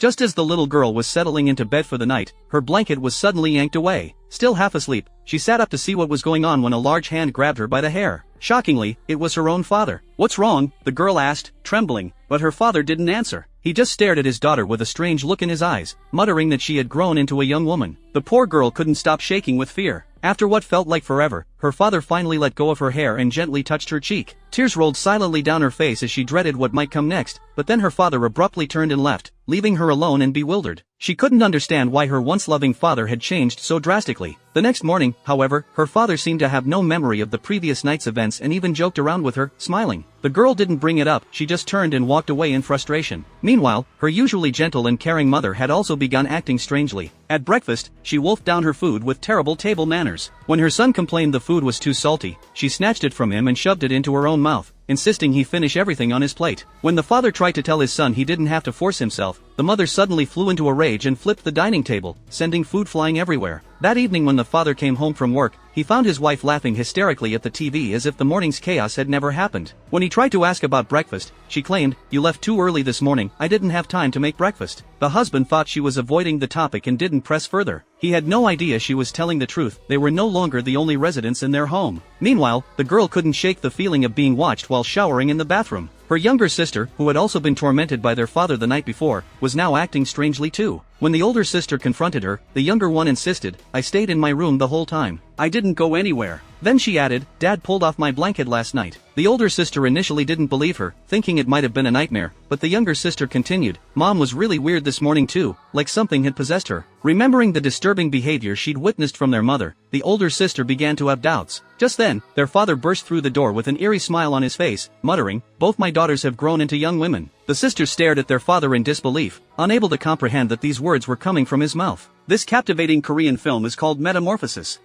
Just as the little girl was settling into bed for the night, her blanket was suddenly yanked away. Still half asleep, she sat up to see what was going on when a large hand grabbed her by the hair. Shockingly, it was her own father. "What's wrong?" the girl asked, trembling, but her father didn't answer. He just stared at his daughter with a strange look in his eyes, muttering that she had grown into a young woman. The poor girl couldn't stop shaking with fear. After what felt like forever, her father finally let go of her hair and gently touched her cheek. Tears rolled silently down her face as she dreaded what might come next, but then her father abruptly turned and left, leaving her alone and bewildered. She couldn't understand why her once loving father had changed so drastically. The next morning, however, her father seemed to have no memory of the previous night's events and even joked around with her, smiling. The girl didn't bring it up, she just turned and walked away in frustration. Meanwhile, her usually gentle and caring mother had also begun acting strangely. At breakfast, she wolfed down her food with terrible table manners. When her son complained the food was too salty, she snatched it from him and shoved it into her own mouth, insisting he finish everything on his plate. When the father tried to tell his son he didn't have to force himself, the mother suddenly flew into a rage and flipped the dining table, sending food flying everywhere. That evening when the father came home from work, he found his wife laughing hysterically at the TV as if the morning's chaos had never happened. When he tried to ask about breakfast, she claimed, "You left too early this morning, I didn't have time to make breakfast." The husband thought she was avoiding the topic and didn't press further. He had no idea she was telling the truth, they were no longer the only residents in their home. Meanwhile, the girl couldn't shake the feeling of being watched while showering in the bathroom. Her younger sister, who had also been tormented by their father the night before, was now acting strangely too. When the older sister confronted her, the younger one insisted, "I stayed in my room the whole time. I didn't go anywhere." Then she added, "Dad pulled off my blanket last night." The older sister initially didn't believe her, thinking it might have been a nightmare, but the younger sister continued, "Mom was really weird this morning too, like something had possessed her." Remembering the disturbing behavior she'd witnessed from their mother, the older sister began to have doubts. Just then, their father burst through the door with an eerie smile on his face, muttering, "Both my daughters have grown into young women." The sisters stared at their father in disbelief, unable to comprehend that these words were coming from his mouth. This captivating Korean film is called Metamorphosis.